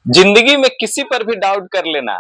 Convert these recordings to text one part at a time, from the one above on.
जिंदगी में किसी पर भी डाउट कर लेना,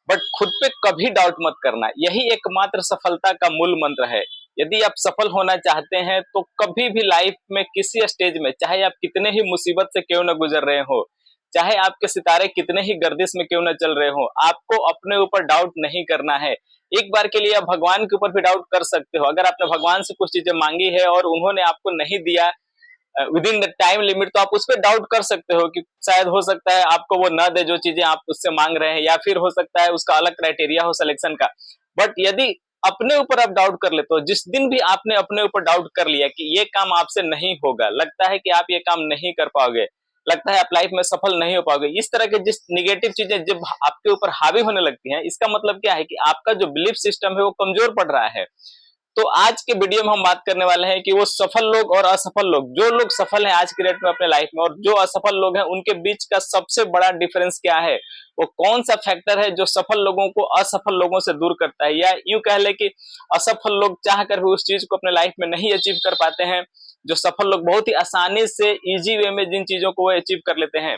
बट खुद पे कभी डाउट मत करना। यही एकमात्र सफलता का मूल मंत्र है। यदि आप सफल होना चाहते हैं तो कभी भी लाइफ में किसी स्टेज में, चाहे आप कितने ही मुसीबत से क्यों न गुजर रहे हो, चाहे आपके सितारे कितने ही गर्दिश में क्यों न चल रहे हो, आपको अपने ऊपर डाउट नहीं करना है। एक बार के लिए आप भगवान के ऊपर भी डाउट कर सकते हो। अगर आपने भगवान से कुछ चीजें मांगी है और उन्होंने आपको नहीं दिया with in the time limit, तो आप उस पर डाउट कर सकते हो कि शायद हो सकता है आपको वो ना दे जो चीजें आप उससे मांग रहे हैं, या फिर हो सकता है उसका अलग क्राइटेरिया हो सिलेक्शन का। बट यदि अपने ऊपर आप डाउट कर लेते हो, जिस दिन भी आपने अपने ऊपर डाउट कर लिया कि ये काम आपसे नहीं होगा, लगता है कि आप ये काम नहीं कर पाओगे, लगता है आप लाइफ में सफल नहीं हो पाओगे, इस तरह के जिस निगेटिव चीजें जब आपके ऊपर हावी होने लगती हैं, इसका मतलब क्या है कि आपका जो बिलीफ सिस्टम है वो कमजोर पड़ रहा है। तो आज के वीडियो में हम बात करने वाले हैं कि वो सफल लोग और असफल लोग, जो लोग सफल हैं आज की डेट में अपने लाइफ में, और जो असफल लोग हैं, उनके बीच का सबसे बड़ा डिफरेंस क्या है। वो कौन सा फैक्टर है जो सफल लोगों को असफल लोगों से दूर करता है, या यूं कह ले कि असफल लोग चाह कर भी उस चीज को अपने लाइफ में नहीं अचीव कर पाते हैं, जो सफल लोग बहुत ही आसानी से इजी वे में जिन चीजों को वो अचीव कर लेते हैं।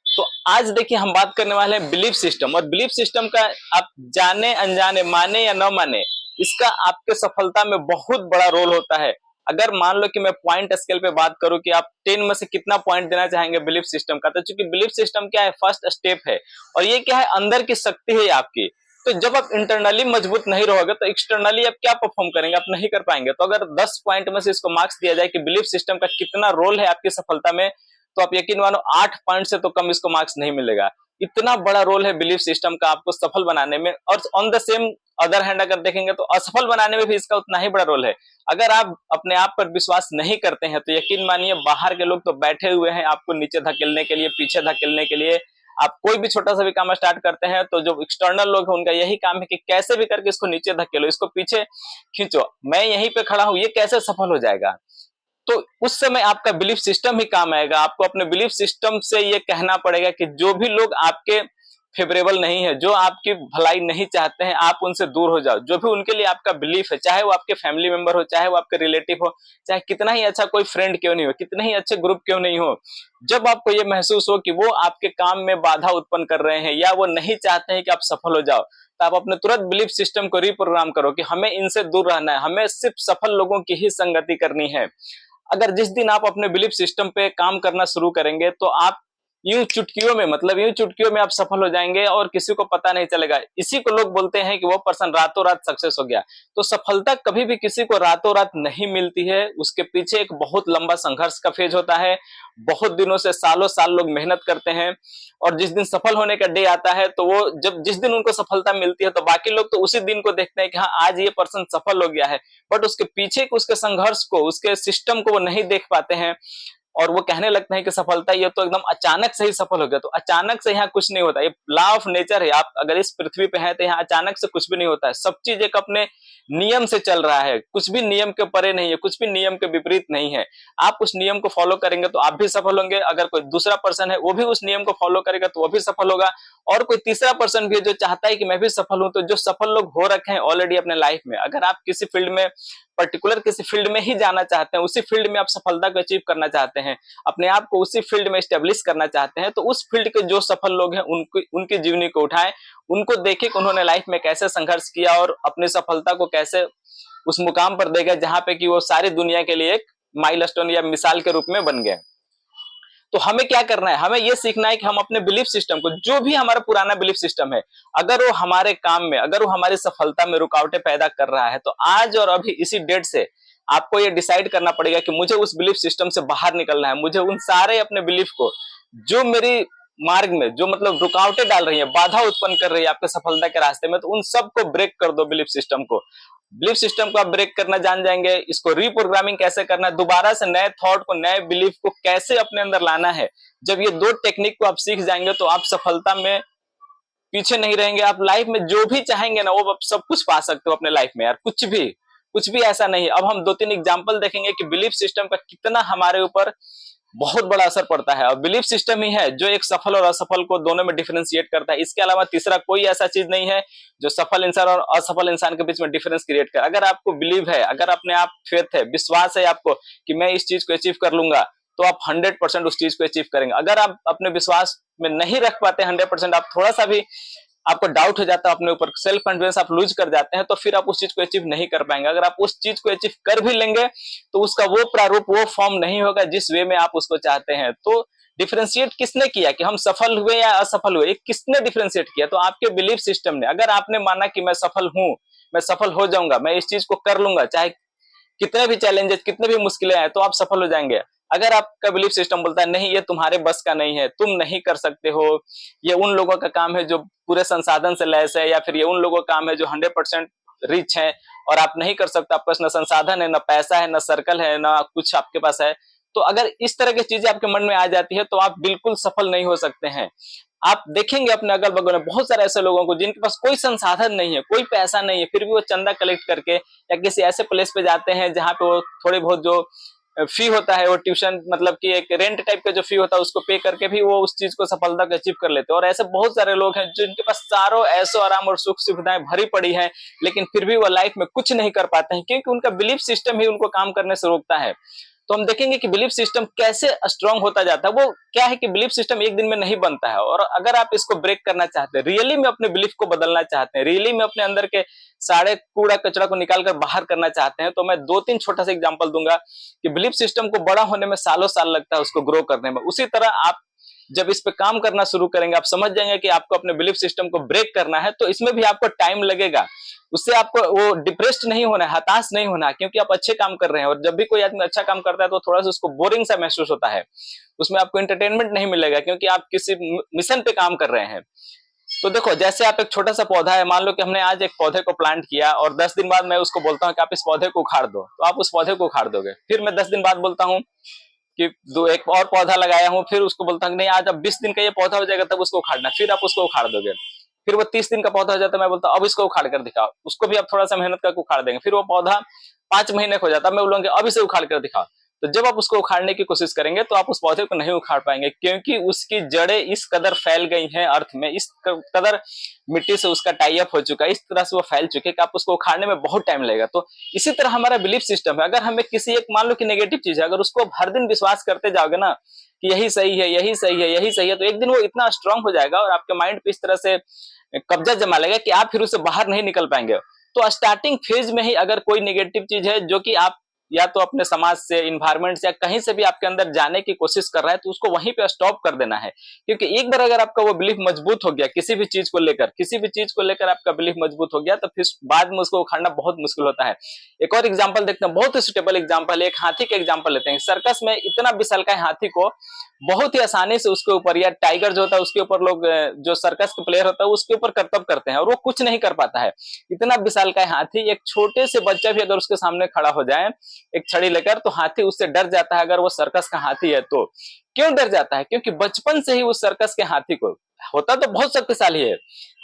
तो आज देखिए हम बात करने वाले हैं बिलीफ सिस्टम, और बिलीफ सिस्टम का आप जाने अनजाने, माने या न माने, इसका आपके सफलता में बहुत बड़ा रोल होता है। अगर मान लो कि मैं पॉइंट स्केल पे बात करूं कि आप 10 में से कितना पॉइंट देना चाहेंगे बिलीफ सिस्टम का, तो चूंकि बिलीफ सिस्टम क्या है, फर्स्ट स्टेप है, और ये क्या है, अंदर की शक्ति है आपकी। तो जब आप इंटरनली मजबूत नहीं रहोगे तो एक्सटर्नली आप क्या परफॉर्म करेंगे, आप नहीं कर पाएंगे। तो अगर 10 पॉइंट में से इसको मार्क्स दिया जाए कि बिलीफ सिस्टम का कितना रोल है आपकी सफलता में, तो आप यकीन मानो 8 पॉइंट से तो कम इसको मार्क्स नहीं मिलेगा। इतना बड़ा रोल है बिलीफ सिस्टम का आपको सफल बनाने में। और on the same other hand अगर देखेंगे तो असफल बनाने में भी इसका उतना ही बड़ा रोल है। अगर आप अपने आप पर विश्वास नहीं करते हैं तो यकीन मानिए बाहर के लोग तो बैठे हुए हैं आपको नीचे धकेलने के लिए, पीछे धकेलने के लिए। आप कोई भी छोटा सा भी काम स्टार्ट करते हैं तो जो एक्सटर्नल लोग हैं उनका यही काम है कि कैसे भी करके इसको नीचे धकेलो, इसको पीछे खींचो, मैं यहीं पे खड़ा हूं, ये कैसे सफल हो जाएगा। तो उस समय आपका बिलीफ सिस्टम ही काम आएगा। आपको अपने बिलीफ सिस्टम से ये कहना पड़ेगा कि जो भी लोग आपके फेवरेबल नहीं है, जो आपकी भलाई नहीं चाहते हैं, आप उनसे दूर हो जाओ। जो भी उनके लिए आपका बिलीफ है, चाहे वो आपके फैमिली मेंबर हो, चाहे वो आपके रिलेटिव हो, चाहे कितना ही अच्छा कोई फ्रेंड क्यों नहीं हो, कितने ही अच्छे ग्रुप क्यों नहीं हो, जब आपको ये महसूस हो कि वो आपके काम में बाधा उत्पन्न कर रहे हैं या वो नहीं चाहते हैं कि आप सफल हो जाओ, तो आप अपने तुरंत बिलीफ सिस्टम को रिप्रोग्राम करो कि हमें इनसे दूर रहना है, हमें सिर्फ सफल लोगों की ही संगति करनी है। अगर जिस दिन आप अपने बिलीफ सिस्टम पे काम करना शुरू करेंगे तो आप यूं चुटकियों में, मतलब यूं चुटकियों में आप सफल हो जाएंगे और किसी को पता नहीं चलेगा। इसी को लोग बोलते हैं कि वो पर्सन रातों रात सक्सेस हो गया। तो सफलता कभी भी किसी को रातों रात नहीं मिलती है, उसके पीछे एक बहुत लंबा संघर्ष का फेज होता है। बहुत दिनों से, सालों साल लोग मेहनत करते हैं, और जिस दिन सफल होने का डे आता है तो वो जब जिस दिन उनको सफलता मिलती है तो बाकी लोग तो उसी दिन को देखते हैं कि हाँ आज ये पर्सन सफल हो गया है, बट उसके पीछे उसके संघर्ष को, उसके सिस्टम को वो नहीं देख पाते हैं। और वो कहने लगते हैं कि सफलता ये तो एकदम अचानक से ही सफल हो गया। तो अचानक से यहाँ कुछ नहीं होता, ये लॉ ऑफ नेचर है। आप अगर इस पृथ्वी पे हैं तो यहाँ अचानक से कुछ भी नहीं होता है। सब चीज एक अपने नियम से चल रहा है, कुछ भी नियम के परे नहीं है, कुछ भी नियम के विपरीत नहीं है। आप उस नियम को फॉलो करेंगे तो आप भी सफल होंगे, अगर कोई दूसरा पर्सन है वो भी उस नियम को फॉलो करेगा तो वो भी सफल होगा, और कोई तीसरा पर्सन भी है जो चाहता है कि मैं भी सफल हूं। तो जो सफल लोग हो रखे हैं ऑलरेडी अपने लाइफ में, अगर आप किसी फील्ड में, पर्टिकुलर किसी फील्ड में ही जाना चाहते हैं, उसी फील्ड में आप सफलता को अचीव करना चाहते हैं, अपने आप को उसी फील्ड में स्टेब्लिश करना चाहते हैं, तो उस फील्ड के जो सफल लोग हैं उनकी जीवनी को उठाएं, उनको देखें कि उन्होंने लाइफ में कैसे संघर्ष किया और अपनी सफलता को कैसे उस मुकाम पर देगा जहां पे कि वो सारी दुनिया के लिए एक माइलस्टोन या मिसाल के रूप में बन गए। तो हमें क्या करना है, हमें यह सीखना है कि हम अपने बिलीफ सिस्टम को, जो भी हमारा पुराना बिलीफ सिस्टम है, अगर वो हमारे काम में, अगर वो हमारी सफलता में रुकावटें पैदा कर रहा है, तो आज और अभी इसी डेट से आपको ये डिसाइड करना पड़ेगा कि मुझे उस बिलीफ सिस्टम से बाहर निकलना है। मुझे उन सारे अपने बिलीफ को, जो मेरी मार्ग में, जो मतलब रुकावटें डाल रही है, बाधा उत्पन्न कर रही है आपके सफलता के रास्ते में, तो उन सबको ब्रेक कर दो। बिलीफ सिस्टम को, बिलीफ सिस्टम को आप ब्रेक करना जान जाएंगे, इसको रीप्रोग्रामिंग कैसे करना है, दोबारा से नए थॉट को, नए बिलीफ को कैसे अपने अंदर लाना है। जब ये दो टेक्निक को आप सीख जाएंगे तो आप सफलता में पीछे नहीं रहेंगे। आप लाइफ में जो भी चाहेंगे ना, वो आप सब कुछ पा सकते हो अपने लाइफ में यार। कुछ भी ऐसा नहीं है। अब हम 2-3 एग्जाम्पल देखेंगे कि बिलीफ सिस्टम का कितना हमारे ऊपर बहुत बड़ा असर पड़ता है। और बिलीफ सिस्टम ही है जो एक सफल और असफल को दोनों में डिफरेंशिएट करता है। इसके अलावा तीसरा कोई ऐसा चीज नहीं है जो सफल इंसान और असफल इंसान के बीच में डिफरेंस क्रिएट करे। अगर आपको बिलीव है, अगर अपने आप फेथ है, विश्वास है आपको कि मैं इस चीज को अचीव कर लूंगा, तो आप 100% उस चीज को अचीव करेंगे। अगर आप अपने विश्वास में नहीं रख पाते 100%, आप थोड़ा सा भी आपको डाउट हो जाता है अपने ऊपर, सेल्फ कॉन्फिडेंस आप लूज कर जाते हैं, तो फिर आप उस चीज को अचीव नहीं कर पाएंगे। अगर आप उस चीज को अचीव कर भी लेंगे तो उसका वो प्रारूप, वो फॉर्म नहीं होगा जिस वे में आप उसको चाहते हैं। तो डिफरेंशिएट किसने किया कि हम सफल हुए या असफल हुए, किसने डिफरेंशिएट किया? तो आपके बिलीफ सिस्टम ने। अगर आपने माना कि मैं सफल हूं, मैं सफल हो जाऊंगा, मैं इस चीज को कर लूंगा, चाहे कितने भी चैलेंजेस, कितने भी मुश्किलें आए, तो आप सफल हो जाएंगे। अगर आपका बिलीफ सिस्टम बोलता है नहीं, ये तुम्हारे बस का नहीं है, तुम नहीं कर सकते हो, ये उन लोगों का काम है जो पूरे संसाधन से लैस है, या फिर ये उन लोगों का काम है जो 100% रिच है और आप नहीं कर सकते, आपके पास ना संसाधन है, ना पैसा है, ना सर्कल है, ना कुछ आपके पास है, तो अगर इस तरह की चीजें आपके मन में आ जाती है तो आप बिल्कुल सफल नहीं हो सकते हैं। आप देखेंगे अपने अगल बगल में बहुत सारे ऐसे लोगों को जिनके पास कोई संसाधन नहीं है, कोई पैसा नहीं है, फिर भी वो चंदा कलेक्ट करके या किसी ऐसे प्लेस पे जाते हैं जहां पे वो थोड़ी बहुत जो फी होता है, वो ट्यूशन मतलब कि एक रेंट टाइप का जो फी होता है उसको पे करके भी वो उस चीज को सफलता को अचीव कर लेते हैं। और ऐसे बहुत सारे लोग हैं जिनके पास चारों ऐशो आराम और सुख सुविधाएं भरी पड़ी है, लेकिन फिर भी वो लाइफ में कुछ नहीं कर पाते हैं, क्योंकि उनका बिलीफ सिस्टम ही उनको काम करने से रोकता है। तो हम देखेंगे कि बिलीफ सिस्टम कैसे स्ट्रांग होता जाता है। वो क्या है कि बिलीफ सिस्टम एक दिन में नहीं बनता है, और अगर आप इसको ब्रेक करना चाहते हैं, रियली में अपने बिलीफ को बदलना चाहते हैं, रियली में अपने अंदर के सारे कूड़ा कचरा को निकाल कर बाहर करना चाहते हैं, तो मैं 2-3 छोटा सा एग्जांपल दूंगा कि बिलीफ सिस्टम को बड़ा होने में सालों साल लगता है, उसको ग्रो करने में। उसी तरह आप जब इस पे काम करना शुरू करेंगे, आप समझ जाएंगे कि आपको अपने बिलीफ सिस्टम को ब्रेक करना है, तो इसमें भी आपको टाइम लगेगा। उससे आपको वो डिप्रेस्ड नहीं होना है, हताश नहीं होना है, क्योंकि आप अच्छे काम कर रहे हैं। और जब भी कोई आदमी अच्छा काम करता है तो थोड़ा सा उसको बोरिंग सा महसूस होता है, उसमें आपको एंटरटेनमेंट नहीं मिलेगा, क्योंकि आप किसी मिशन पे काम कर रहे हैं। तो देखो, जैसे आप एक छोटा सा पौधा है, मान लो कि हमने आज एक पौधे को प्लांट किया और 10 दिन बाद मैं उसको बोलता हूँ कि आप इस पौधे को उखाड़ दो, तो आप उस पौधे को उखाड़ दोगे। फिर मैं 10 दिन बाद बोलता हूँ कि दो एक और पौधा लगाया हूँ, फिर उसको बोलता हूँ नहीं, आज अब 20 दिन का ये पौधा हो जाएगा तब उसको उखाड़ना, फिर आप उसको उखाड़ दोगे। फिर वो 30 दिन का पौधा हो जाता है, मैं बोलता हूँ अब इसको उखाड़ कर दिखाओ, उसको भी आप थोड़ा सा मेहनत करके उखाड़ देंगे। फिर वो पौधा 5 महीने का हो जाता है, मैं बोलूंगा अब इसे उखाड़ कर दिखाओ। तो जब आप उसको उखाड़ने की कोशिश करेंगे तो आप उस पौधे को नहीं उखाड़ पाएंगे, क्योंकि उसकी जड़ें इस कदर फैल गई हैं अर्थ में, इस कदर मिट्टी से उसका टाई अप हो चुका है, इस तरह से वो फैल चुके हैं कि आप उसको उखाड़ने में बहुत टाइम लगेगा। तो इसी तरह हमारा बिलीफ सिस्टम है। अगर हमें किसी एक, मान लो कि नेगेटिव चीज है, अगर उसको हर दिन विश्वास करते जाओगे ना कि यही सही है, यही सही है, यही सही है, तो एक दिन वो इतना स्ट्रांग हो जाएगा और आपके माइंड पे इस तरह से कब्जा जमा लेगा कि आप फिर उससे बाहर नहीं निकल पाएंगे। तो स्टार्टिंग फेज में ही अगर कोई नेगेटिव चीज है जो कि आप या तो अपने समाज से, इन्वायरमेंट से, या कहीं से भी आपके अंदर जाने की कोशिश कर रहा है, तो उसको वहीं पे स्टॉप कर देना है। क्योंकि एक बार अगर आपका वो बिलीफ मजबूत हो गया किसी भी चीज को लेकर, किसी भी चीज को लेकर आपका बिलीफ मजबूत हो गया, तो फिर बाद में उसको उखाड़ना बहुत मुश्किल होता है। एक और एग्जाम्पल देखते हैं, बहुत ही सुटेबल एग्जाम्पल है, एक हाथी का एग्जाम्पल लेते हैं। सर्कस में इतना विशालकाय हाथी को बहुत ही आसानी से उसके ऊपर, या टाइगर जो होता है उसके ऊपर, लोग जो सर्कस के प्लेयर होता है उसके ऊपर करतब करते हैं और वो कुछ नहीं कर पाता है। इतना विशालकाय हाथी, एक छोटे से बच्चा भी अगर उसके सामने खड़ा हो जाए एक छड़ी लेकर, तो हाथी उससे डर जाता है। अगर वो सर्कस का हाथी है तो क्यों डर जाता है? क्योंकि बचपन से ही उस सर्कस के हाथी को, होता तो बहुत शक्तिशाली है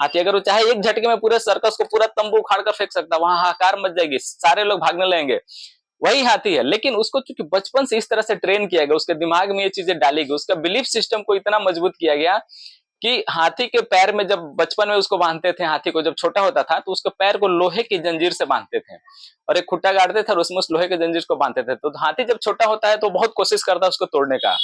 हाथी, अगर वो चाहे एक झटके में पूरे सर्कस को, पूरा तंबू उखाड़ कर फेंक सकता है, वहां हाहाकार मच जाएगी, सारे लोग भागने लगेंगे, वही हाथी है। लेकिन उसको चूंकि बचपन से इस तरह से ट्रेन किया गया, उसके दिमाग में ये चीजें डाली गई, उसका बिलीफ सिस्टम को इतना मजबूत किया गया कि हाथी के पैर में, जब बचपन में उसको बांधते थे, हाथी को जब छोटा होता था तो उसके पैर को लोहे की जंजीर से बांधते थे और एक खुट्टा गाड़ते थे और उसमें उस लोहे के जंजीर को बांधते थे। तो हाथी जब छोटा होता है तो बहुत कोशिश करता है उसको तोड़ने का,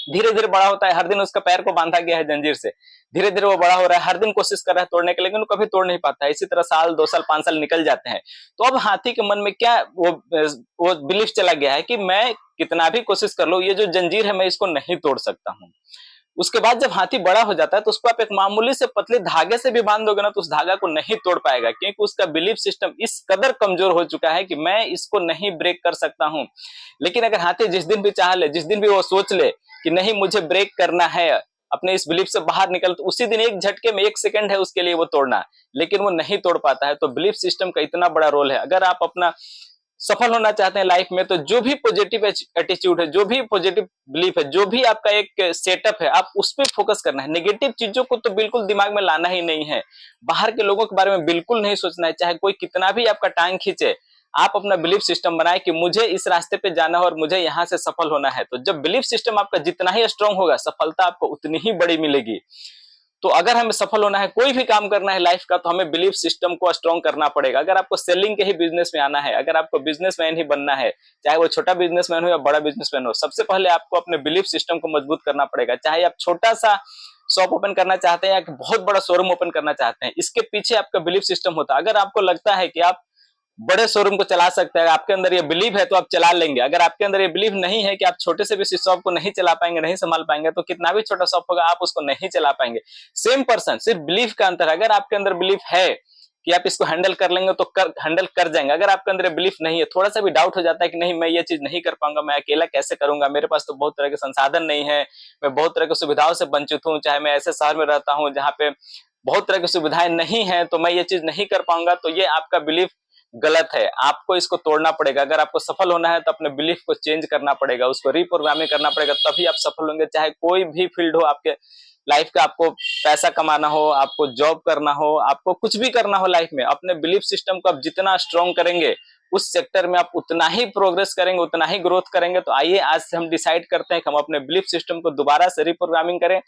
धीरे धीरे बड़ा होता है, हर दिन उसका पैर को बांधा गया है जंजीर से, धीरे धीरे वो बड़ा हो रहा है, हर दिन कोशिश कर रहा है तोड़ने के, लेकिन वो कभी तोड़ नहीं पाता है। इसी तरह साल, 2 साल, 5 साल निकल जाते हैं। तो अब हाथी के मन में क्या वो बिलीफ चला गया है कि मैं कितना भी कोशिश कर लूं, ये जो जंजीर है मैं इसको नहीं तोड़ सकता हूँ। उसके बाद जब हाथी बड़ा हो जाता है तो उसको आप एक मामूली से पतले धागे से भी बांध दोगे ना, तो उस धागा को नहीं तोड़ पाएगा, क्योंकि उसका बिलीफ सिस्टम इस कदर कमजोर हो चुका है कि मैं इसको नहीं ब्रेक कर सकता हूं। लेकिन अगर हाथी जिस दिन भी चाह ले, जिस दिन भी वो सोच ले कि नहीं मुझे ब्रेक करना है, अपने इस बिलीफ से बाहर निकल, तो उसी दिन एक झटके में 1 सेकंड है उसके लिए वो तोड़ना, लेकिन वो नहीं तोड़ पाता है। तो बिलीफ सिस्टम का इतना बड़ा रोल है। अगर आप अपना सफल होना चाहते हैं लाइफ में, तो जो भी पॉजिटिव एटीट्यूड है, जो भी पॉजिटिव बिलीफ है, जो भी आपका एक सेटअप है, आप उस पर फोकस करना है। नेगेटिव चीजों को तो बिल्कुल दिमाग में लाना ही नहीं है, बाहर के लोगों के बारे में बिल्कुल नहीं सोचना है, चाहे कोई कितना भी आपका टांग खींचे। आप अपना बिलीफ सिस्टम बनाए कि मुझे इस रास्ते पे जाना है और मुझे यहाँ से सफल होना है। तो जब बिलीफ सिस्टम आपका जितना ही स्ट्रांग होगा, सफलता आपको उतनी ही बड़ी मिलेगी। तो अगर हमें सफल होना है, कोई भी काम करना है लाइफ का, तो हमें बिलीफ सिस्टम को स्ट्रॉन्ग करना पड़ेगा। अगर आपको सेलिंग के ही बिजनेस में आना है, अगर आपको बिजनेसमैन ही बनना है, चाहे वो छोटा बिजनेसमैन हो या बड़ा बिजनेसमैन हो, सबसे पहले आपको अपने बिलीफ सिस्टम को मजबूत करना पड़ेगा। चाहे आप छोटा सा शॉप ओपन करना चाहते हैं या बहुत बड़ा शोरूम ओपन करना चाहते हैं, इसके पीछे आपका बिलीफ सिस्टम होता है। अगर आपको लगता है कि आप बड़े शोरूम को चला सकते हैं, आपके अंदर ये बिलीव है, तो आप चला लेंगे। अगर आपके अंदर ये बिलीव नहीं है कि आप छोटे से भी शॉप को नहीं चला पाएंगे, नहीं संभाल पाएंगे, तो कितना भी छोटा शॉप होगा आप उसको नहीं चला पाएंगे। सेम पर्सन, सिर्फ बिलीफ का अंतर है। अगर आपके अंदर बिलीफ है कि आप इसको हैंडल कर लेंगे तो हैंडल कर जाएंगे। अगर आपके अंदर बिलीफ नहीं है, थोड़ा सा भी डाउट हो जाता है कि नहीं मैं ये चीज नहीं कर पाऊंगा, मैं अकेला कैसे करूंगा, मेरे पास तो बहुत तरह के संसाधन नहीं है, मैं बहुत तरह की सुविधाओं से वंचित हूँ, चाहे मैं ऐसे शहर में रहता हूँ जहाँ पे बहुत तरह की सुविधाएं नहीं है, तो मैं ये चीज नहीं कर पाऊंगा, तो ये आपका बिलीफ गलत है। आपको इसको तोड़ना पड़ेगा। अगर आपको सफल होना है तो अपने बिलीफ को चेंज करना पड़ेगा, उसको रिप्रोग्रामिंग करना पड़ेगा, तभी आप सफल होंगे। चाहे कोई भी फील्ड हो आपके लाइफ का, आपको पैसा कमाना हो, आपको जॉब करना हो, आपको कुछ भी करना हो लाइफ में, अपने बिलीफ सिस्टम को आप जितना स्ट्रॉन्ग करेंगे उस सेक्टर में आप उतना ही प्रोग्रेस करेंगे, उतना ही ग्रोथ करेंगे। तो आइए आज से हम डिसाइड करते हैं कि हम अपने बिलीफ सिस्टम को दोबारा से रिप्रोग्रामिंग करें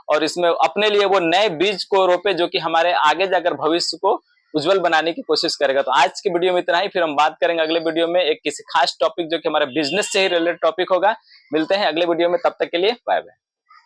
और इसमें अपने लिए वो नए बीज को रोपे जो कि हमारे आगे जाकर भविष्य को उज्जवल बनाने की कोशिश करेगा। तो आज की वीडियो में इतना ही, फिर हम बात करेंगे अगले वीडियो में एक किसी खास टॉपिक जो कि हमारे बिजनेस से ही रिलेटेड टॉपिक होगा। मिलते हैं अगले वीडियो में, तब तक के लिए बाय बाय।